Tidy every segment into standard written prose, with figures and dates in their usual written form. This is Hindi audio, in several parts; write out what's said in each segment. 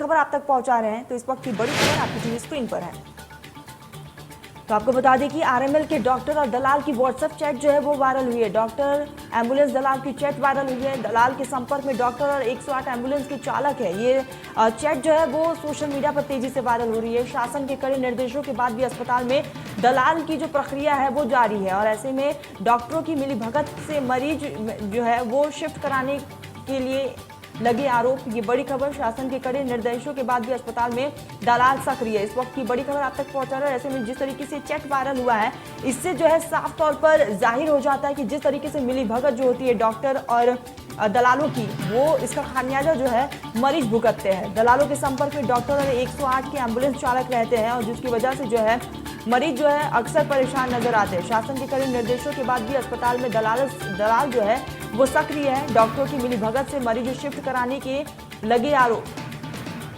खबर आप तक पहुंचा रहे हैं। तो इस वक्त की बड़ी खबर आपकी टीवी स्क्रीन पर है। तो आपको बता दें कि आरएमएल के डॉक्टर और दलाल की व्हाट्सएप चैट जो है वो वायरल हुई है। डॉक्टर एम्बुलेंस दलाल की चैट वायरल हुई है। दलाल के संपर्क में डॉक्टर और 108 एम्बुलेंस के चालक है। ये चैट जो है वो सोशल मीडिया पर तेजी से वायरल हो रही है। शासन के कड़े निर्देशों के बाद भी अस्पताल में दलाल की जो प्रक्रिया है वो जारी है और ऐसे में डॉक्टरों की मिलीभगत से मरीज जो है वो शिफ्ट कराने के लिए लगे आरोप। ये बड़ी खबर, शासन के कड़े निर्देशों के बाद भी अस्पताल में दलाल सक्रिय है। इस वक्त की बड़ी खबर आप तक पहुंचा रहा है। ऐसे में जिस तरीके से चैट वायरल हुआ है, इससे जो है साफ तौर पर जाहिर हो जाता है कि जिस तरीके से मिलीभगत जो होती है डॉक्टर और दलालों की, वो इसका खामियाजा जो है मरीज भुगतते हैं। दलालों के संपर्क में डॉक्टर और 108 के एम्बुलेंस चालक रहते हैं और जिसकी वजह से जो है मरीज जो है अक्सर परेशान नजर आते हैं। शासन के कड़े निर्देशों के बाद भी अस्पताल में दलाल जो है वो सक्रिय है। डॉक्टरों की मिलीभगत से मरीज शिफ्ट कराने के लगे आरोप।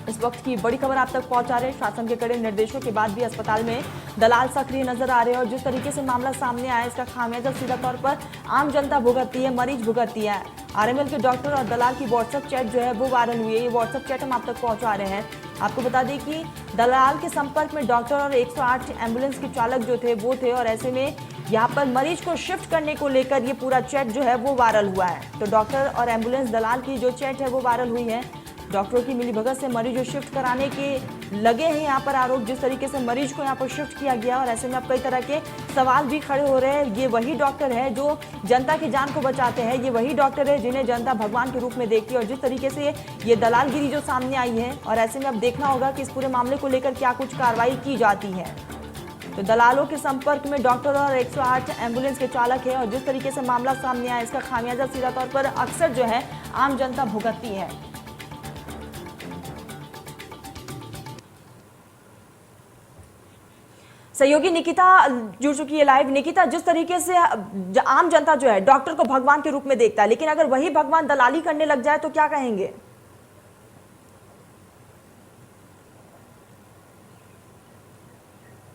इस वक्त की बड़ी खबर आप तक पहुंचा रहे हैं। शासन के कड़े निर्देशों के बाद भी अस्पताल में दलाल सक्रिय नजर आ रहे हैं और जिस तरीके से मामला सामने आया, इसका खामियाजा सीधा तौर पर आम जनता भुगतती है, मरीज भुगतती है। आरएमएल के डॉक्टर और दलाल की व्हाट्सएप चैट जो है वो वायरल हुई है। ये व्हाट्सएप चैट हम आप तक पहुंचा रहे हैं। आपको बता दें कि दलाल के संपर्क में डॉक्टर और 108 एम्बुलेंस के चालक जो थे वो थे और ऐसे में यहाँ पर मरीज को शिफ्ट करने को लेकर ये पूरा चैट जो है वो वायरल हुआ है। तो डॉक्टर और एम्बुलेंस दलाल की जो चैट है वो वायरल हुई है। डॉक्टरों की मिलीभगत से मरीज को शिफ्ट कराने के लगे हैं यहाँ पर आरोप। जिस तरीके से मरीज को यहाँ पर शिफ्ट किया गया और ऐसे में अब कई तरह के सवाल भी खड़े हो रहे हैं। ये वही डॉक्टर है जो जनता की जान को बचाते हैं, ये वही डॉक्टर है जिन्हें जनता भगवान के रूप में देखती है और जिस तरीके से ये दलालगिरी जो सामने आई है और ऐसे में अब देखना होगा कि इस पूरे मामले को लेकर क्या कुछ कार्रवाई की जाती है। तो दलालों के संपर्क में डॉक्टर और 108 एम्बुलेंस के चालक है और जिस तरीके से मामला सामने आया, इसका खामियाजा सीधा तौर पर अक्सर जो है आम जनता भुगतती है। सहयोगी निकिता जुड़ चुकी है लाइव। निकिता, जिस तरीके से आम जनता जो है डॉक्टर को भगवान के रूप में देखता है, लेकिन अगर वही भगवान दलाली करने लग जाए तो क्या कहेंगे?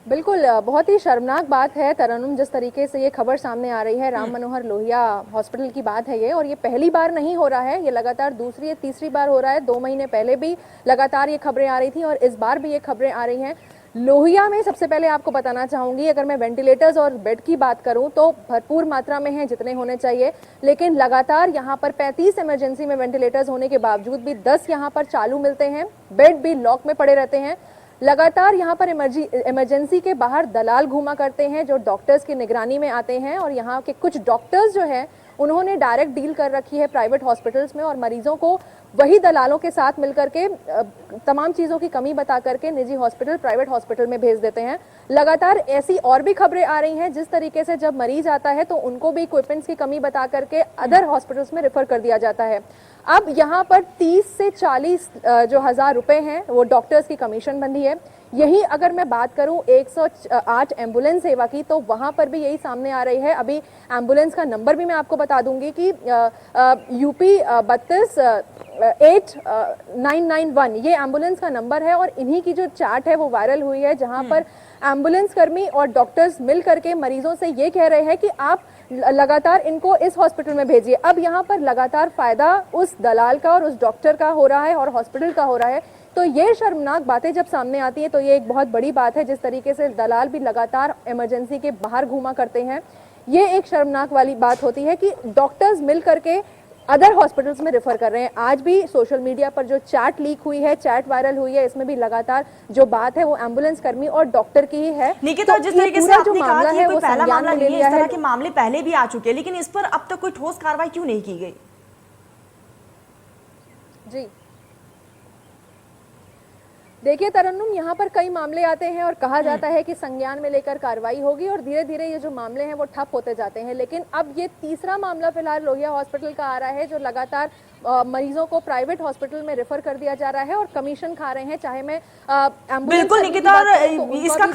बिल्कुल, बहुत ही शर्मनाक बात है तरन्नुम, जिस तरीके से ये खबर सामने आ रही है। राम मनोहर लोहिया हॉस्पिटल की बात है ये, और ये पहली बार नहीं हो रहा है, ये लगातार दूसरी या तीसरी बार हो रहा है। 2 महीने पहले भी लगातार ये खबरें आ रही थी और इस बार भी ये खबरें आ रही हैं। लोहिया में सबसे पहले आपको बताना चाहूंगी, अगर मैं वेंटिलेटर्स और बेड की बात करूं तो भरपूर मात्रा में हैं, जितने होने चाहिए, लेकिन लगातार यहां पर 35 इमरजेंसी में वेंटिलेटर्स होने के बावजूद भी 10 यहां पर चालू मिलते हैं। बेड भी लॉक में पड़े रहते हैं। लगातार यहाँ पर इमरजेंसी के बाहर दलाल घूमा करते हैं जो डॉक्टर्स की निगरानी में आते हैं और यहाँ के कुछ डॉक्टर्स जो हैं उन्होंने डायरेक्ट डील कर रखी है प्राइवेट हॉस्पिटल्स में और मरीजों को वही दलालों के साथ मिलकर के तमाम चीज़ों की कमी बता करके निजी हॉस्पिटल, प्राइवेट हॉस्पिटल में भेज देते हैं। लगातार ऐसी और भी खबरें आ रही हैं जिस तरीके से जब मरीज आता है तो उनको भी इक्विपमेंट्स की कमी बता करके अदर हॉस्पिटल्स में रेफर कर दिया जाता है। अब यहाँ पर 30 से 40 जो हजार रुपए हैं वो डॉक्टर्स की कमीशन बंधी है। यही अगर मैं बात करूं 108 एम्बुलेंस सेवा की, तो वहां पर भी यही सामने आ रही है। अभी एम्बुलेंस का नंबर भी मैं आपको बता दूंगी कि यूपी 32-8991 ये एम्बुलेंस का नंबर है और इन्हीं की जो चैट है वो वायरल हुई है, जहां पर एम्बुलेंस कर्मी और डॉक्टर्स मिल करके मरीजों से ये कह रहे हैं कि आप लगातार इनको इस हॉस्पिटल में भेजिए। अब यहाँ पर लगातार फायदा उस दलाल का और उस डॉक्टर का हो रहा है और हॉस्पिटल का हो रहा है। तो ये शर्मनाक बातें जब सामने आती है तो ये एक बहुत बड़ी बात है। जिस तरीके से दलाल भी लगातार इमरजेंसी के बाहर घूमा करते हैं, ये एक शर्मनाक वाली बात होती है कि डॉक्टर्स मिल करके अदर हॉस्पिटल्स में रेफर कर रहे हैं। आज भी सोशल मीडिया पर जो चैट लीक हुई है, चैट वायरल हुई है, इसमें भी लगातार जो बात है वो एम्बुलेंस कर्मी और डॉक्टर की ही है। निकिता, जिस तरीके से आपने कहा कि ये कोई पहला मामला नहीं है, इस तरह के मामले पहले भी आ चुके हैं, लेकिन इस पर अब तक कोई ठोस कार्रवाई क्यों नहीं की गई? जी देखिए तरन्नुम, यहाँ पर कई मामले आते हैं और कहा जाता है कि संज्ञान में लेकर कार्रवाई होगी और धीरे धीरे ये जो मामले हैं वो ठप होते जाते हैं। लेकिन अब ये तीसरा मामला फिलहाल लोहिया हॉस्पिटल का आ रहा है जो लगातार मरीजों को प्राइवेट हॉस्पिटल में रेफर कर दिया जा रहा है और कमीशन खा रहे हैं। चाहे मैं बिल्कुल निकिता, इसका